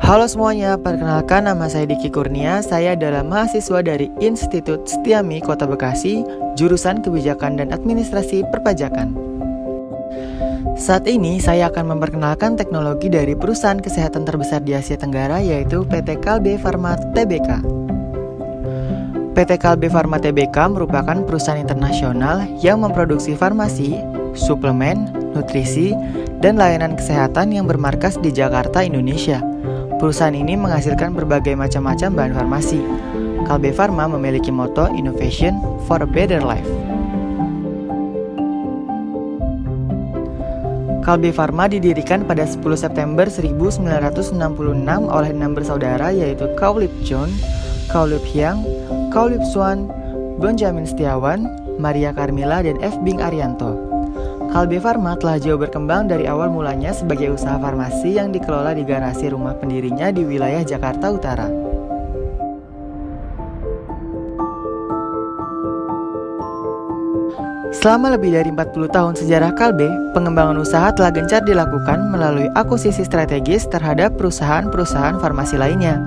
Halo semuanya, perkenalkan nama saya Diki Kurnia. Saya adalah mahasiswa dari Institut Setiami Kota Bekasi, jurusan Kebijakan dan Administrasi Perpajakan. Saat ini saya akan memperkenalkan teknologi dari perusahaan kesehatan terbesar di Asia Tenggara, yaitu PT Kalbe Farma Tbk. PT Kalbe Farma Tbk merupakan perusahaan internasional yang memproduksi farmasi, suplemen, nutrisi, dan layanan kesehatan yang bermarkas di Jakarta, Indonesia. Perusahaan ini menghasilkan berbagai macam-macam bahan farmasi. Kalbe Farma memiliki moto Innovation for a Better Life. Kalbe Farma didirikan pada 10 September 1966 oleh 6 bersaudara, yaitu Kaulip John, Kaulip Hyang, Kaulip Swan, Benjamin Setiawan, Maria Carmila, dan F. Bing Arianto. Kalbe Farma telah jauh berkembang dari awal mulanya sebagai usaha farmasi yang dikelola di garasi rumah pendirinya di wilayah Jakarta Utara. Selama lebih dari 40 tahun sejarah Kalbe, pengembangan usaha telah gencar dilakukan melalui akuisisi strategis terhadap perusahaan-perusahaan farmasi lainnya,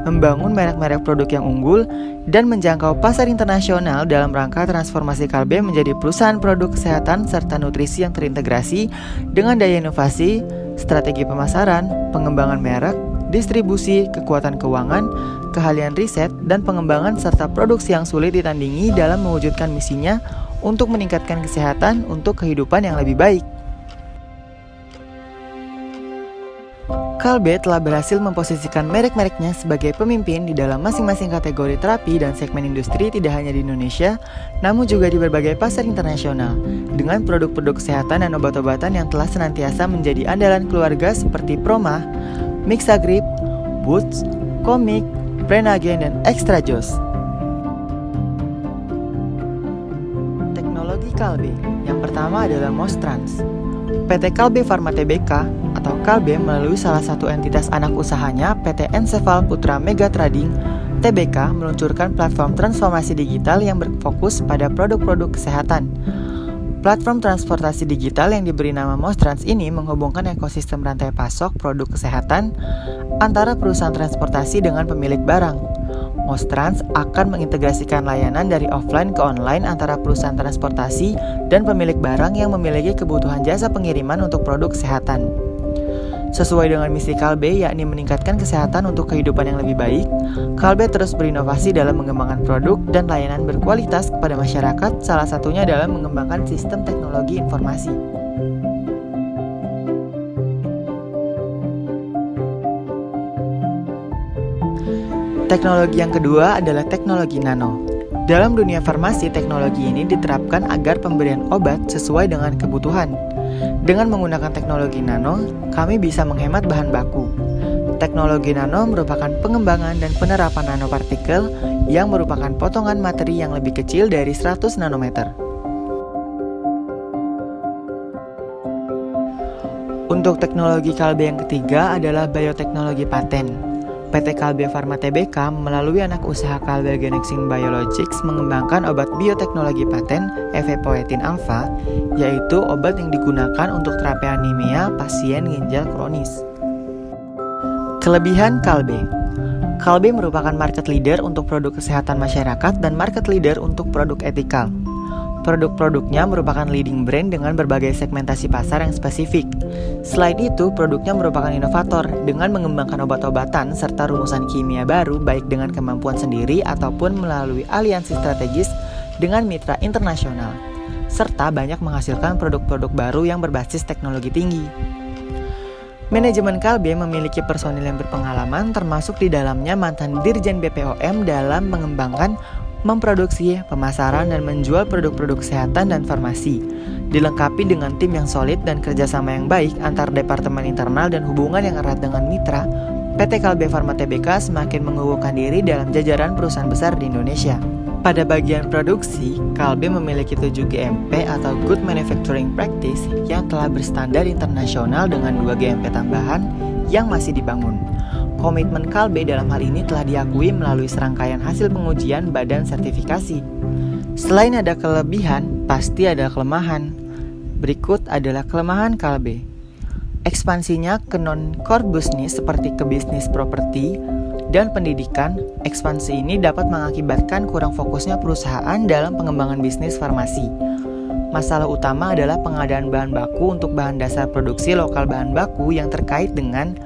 membangun merek-merek produk yang unggul, dan menjangkau pasar internasional dalam rangka transformasi Kalbe menjadi perusahaan produk kesehatan serta nutrisi yang terintegrasi dengan daya inovasi, strategi pemasaran, pengembangan merek, distribusi, kekuatan keuangan, keahlian riset, dan pengembangan serta produksi yang sulit ditandingi dalam mewujudkan misinya untuk meningkatkan kesehatan untuk kehidupan yang lebih baik. Kalbe telah berhasil memposisikan merek-mereknya sebagai pemimpin di dalam masing-masing kategori terapi dan segmen industri tidak hanya di Indonesia, namun juga di berbagai pasar internasional, dengan produk-produk kesehatan dan obat-obatan yang telah senantiasa menjadi andalan keluarga seperti Proma, Mixagrip, Boots, Comix, Prenagen, dan Extra Joss. Teknologi Kalbe yang pertama adalah Mostrans. PT Kalbe Farma Tbk atau Kalbe melalui salah satu entitas anak usahanya, PT Encephal Putra Mega Trading Tbk, meluncurkan platform transformasi digital yang berfokus pada produk-produk kesehatan. Platform transportasi digital yang diberi nama Mostrans ini menghubungkan ekosistem rantai pasok produk kesehatan antara perusahaan transportasi dengan pemilik barang. Mostrans akan mengintegrasikan layanan dari offline ke online antara perusahaan transportasi dan pemilik barang yang memiliki kebutuhan jasa pengiriman untuk produk kesehatan. Sesuai dengan misi Kalbe, yakni meningkatkan kesehatan untuk kehidupan yang lebih baik, Kalbe terus berinovasi dalam mengembangkan produk dan layanan berkualitas kepada masyarakat, salah satunya dalam mengembangkan sistem teknologi informasi. Teknologi yang kedua adalah teknologi nano. Dalam dunia farmasi, teknologi ini diterapkan agar pemberian obat sesuai dengan kebutuhan. Dengan menggunakan teknologi nano, kami bisa menghemat bahan baku. Teknologi nano merupakan pengembangan dan penerapan nanopartikel yang merupakan potongan materi yang lebih kecil dari 100 nanometer. Untuk teknologi Kalbe yang ketiga adalah bioteknologi paten. PT Kalbe Farma Tbk melalui anak usaha Kalbe Genexing Biologics mengembangkan obat bioteknologi paten Evepoetin Alpha, yaitu obat yang digunakan untuk terapi anemia pasien ginjal kronis. Kelebihan Kalbe. Kalbe merupakan market leader untuk produk kesehatan masyarakat dan market leader untuk produk etikal. Produk-produknya merupakan leading brand dengan berbagai segmentasi pasar yang spesifik. Selain itu, produknya merupakan inovator dengan mengembangkan obat-obatan serta rumusan kimia baru baik dengan kemampuan sendiri ataupun melalui aliansi strategis dengan mitra internasional, serta banyak menghasilkan produk-produk baru yang berbasis teknologi tinggi. Manajemen Kalbe memiliki personil yang berpengalaman, termasuk di dalamnya mantan Dirjen BPOM dalam mengembangkan, memproduksi, pemasaran, dan menjual produk-produk kesehatan dan farmasi, dilengkapi dengan tim yang solid dan kerjasama yang baik antar departemen internal dan hubungan yang erat dengan mitra. PT Kalbe Farma Tbk semakin mengukuhkan diri dalam jajaran perusahaan besar di Indonesia. Pada bagian produksi, Kalbe memiliki 7 GMP atau Good Manufacturing Practice yang telah berstandar internasional dengan 2 GMP tambahan yang masih dibangun. Komitmen Kalbe dalam hal ini telah diakui melalui serangkaian hasil pengujian badan sertifikasi. Selain ada kelebihan, pasti ada kelemahan. Berikut adalah kelemahan Kalbe. Ekspansinya ke non-core bisnis seperti ke bisnis properti dan pendidikan. Ekspansi ini dapat mengakibatkan kurang fokusnya perusahaan dalam pengembangan bisnis farmasi. Masalah utama adalah pengadaan bahan baku untuk bahan dasar produksi lokal bahan baku yang terkait dengan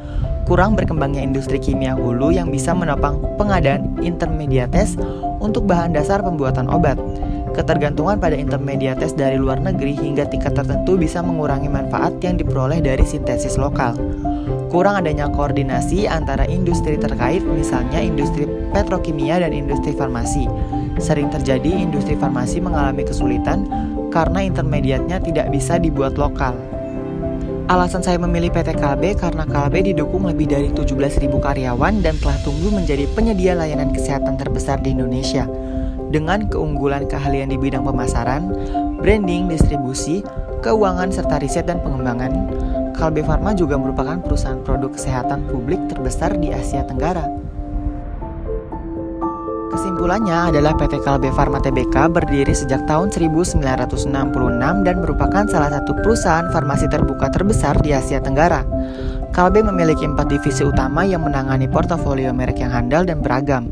kurang berkembangnya industri kimia hulu yang bisa menopang pengadaan intermediates untuk bahan dasar pembuatan obat. Ketergantungan pada intermediates dari luar negeri hingga tingkat tertentu bisa mengurangi manfaat yang diperoleh dari sintesis lokal. Kurang adanya koordinasi antara industri terkait, misalnya industri petrokimia dan industri farmasi. Sering terjadi industri farmasi mengalami kesulitan karena intermediatnya tidak bisa dibuat lokal. Alasan saya memilih PT Kalbe karena Kalbe didukung lebih dari 17.000 karyawan dan telah tumbuh menjadi penyedia layanan kesehatan terbesar di Indonesia. Dengan keunggulan keahlian di bidang pemasaran, branding, distribusi, keuangan, serta riset dan pengembangan, Kalbe Farma juga merupakan perusahaan produk kesehatan publik terbesar di Asia Tenggara. Kesimpulannya adalah PT Kalbe Farma Tbk berdiri sejak tahun 1966 dan merupakan salah satu perusahaan farmasi terbuka terbesar di Asia Tenggara. Kalbe memiliki 4 divisi utama yang menangani portofolio merek yang handal dan beragam.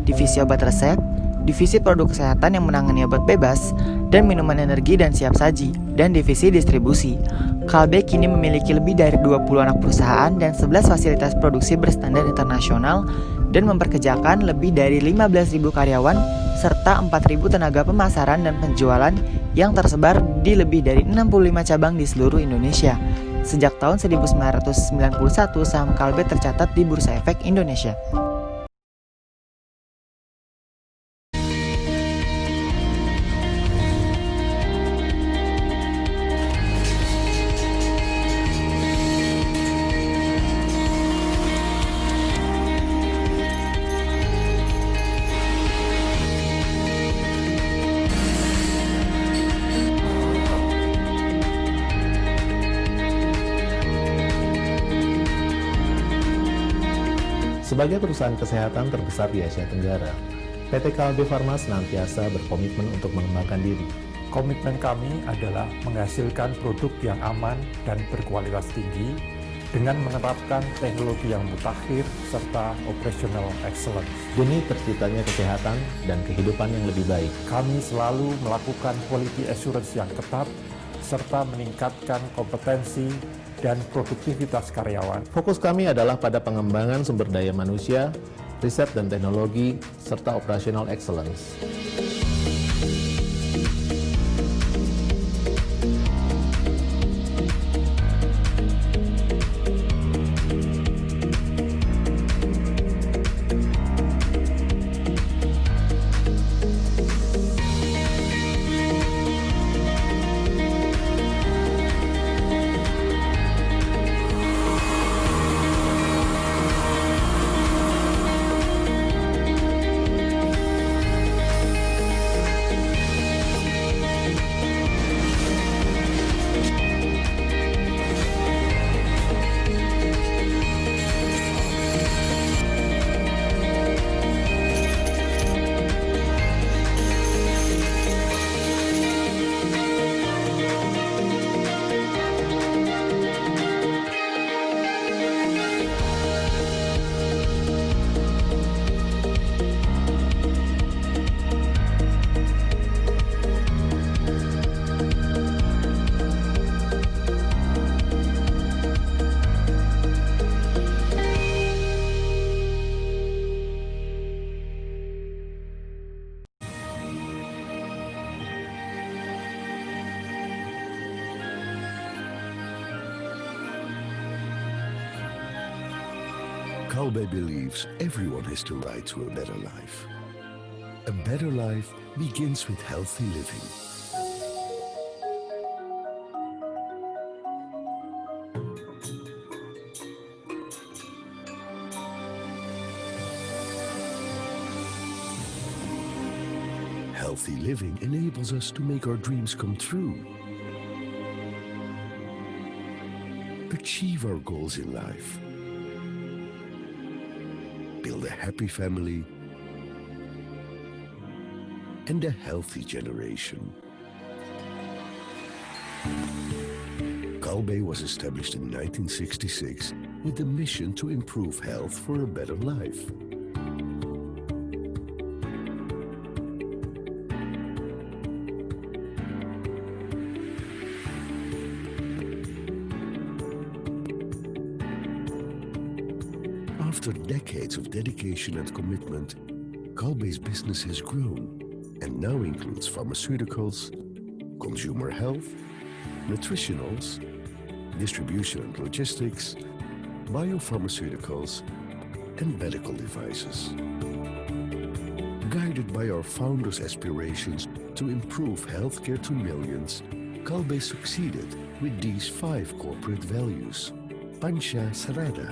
Divisi obat resep, divisi produk kesehatan yang menangani obat bebas dan minuman energi dan siap saji, dan divisi distribusi. Kalbe kini memiliki lebih dari 20 anak perusahaan dan 11 fasilitas produksi berstandar internasional dan memperkerjakan lebih dari 15.000 karyawan serta 4.000 tenaga pemasaran dan penjualan yang tersebar di lebih dari 65 cabang di seluruh Indonesia. Sejak tahun 1991, saham Kalbe tercatat di Bursa Efek Indonesia. Sebagai perusahaan kesehatan terbesar di Asia Tenggara, PT Kalbe Farma senantiasa berkomitmen untuk mengembangkan diri. Komitmen kami adalah menghasilkan produk yang aman dan berkualitas tinggi dengan menerapkan teknologi yang mutakhir serta operational excellence. Demi terciptanya kesehatan dan kehidupan yang lebih baik, kami selalu melakukan quality assurance yang ketat serta meningkatkan kompetensi dan produktivitas karyawan. Fokus kami adalah pada pengembangan sumber daya manusia, riset dan teknologi, serta operational excellence. Kalbe believes everyone has the right to a better life. A better life begins with healthy living. Healthy living enables us to make our dreams come true, achieve our goals in life, build a happy family, and a healthy generation. Kalbe was established in 1966 with the mission to improve health for a better life. After decades of dedication and commitment, Kalbe's business has grown and now includes pharmaceuticals, consumer health, nutritionals, distribution and logistics, biopharmaceuticals, and medical devices. Guided by our founders' aspirations to improve healthcare to millions, Kalbe succeeded with these 5 corporate values. Pancha Sarada.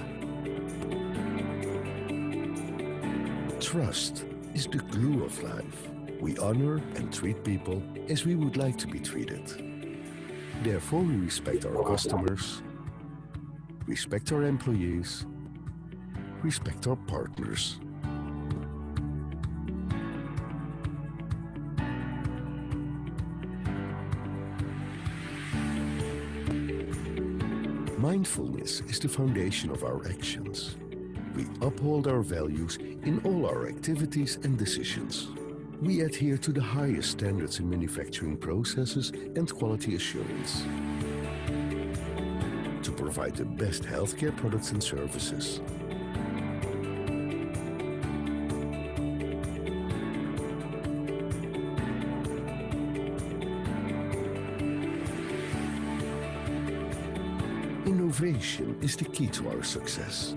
Trust is the glue of life. We honor and treat people as we would like to be treated. Therefore, we respect our customers, respect our employees, respect our partners. Mindfulness is the foundation of our actions. We uphold our values in all our activities and decisions. We adhere to the highest standards in manufacturing processes and quality assurance to provide the best healthcare products and services. Innovation is the key to our success.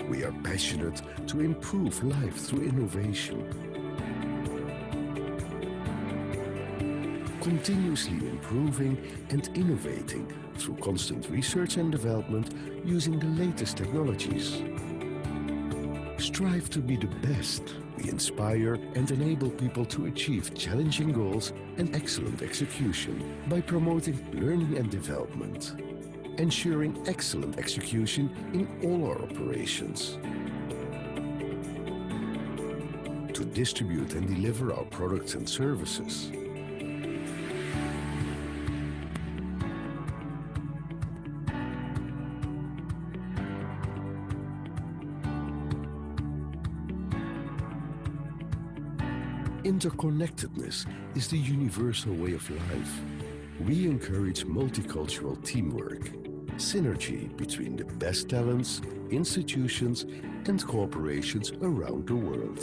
We are passionate to improve life through innovation. Continuously improving and innovating through constant research and development using the latest technologies. Strive to be the best. We inspire and enable people to achieve challenging goals and excellent execution by promoting learning and development, ensuring excellent execution in all our operations. To distribute and deliver our products and services. Interconnectedness is the universal way of life. We encourage multicultural teamwork, synergy between the best talents, institutions, and corporations around the world.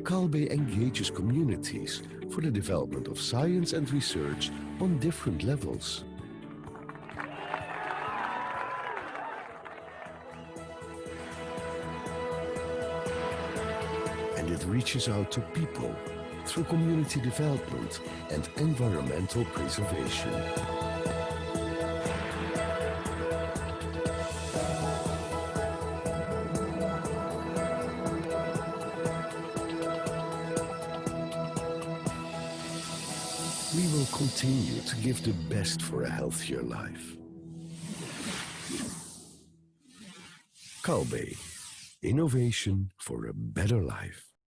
Kalbe engages communities for the development of science and research on different levels. And it reaches out to people through community development and environmental preservation. We will continue to give the best for a healthier life. Kalbe, innovation for a better life.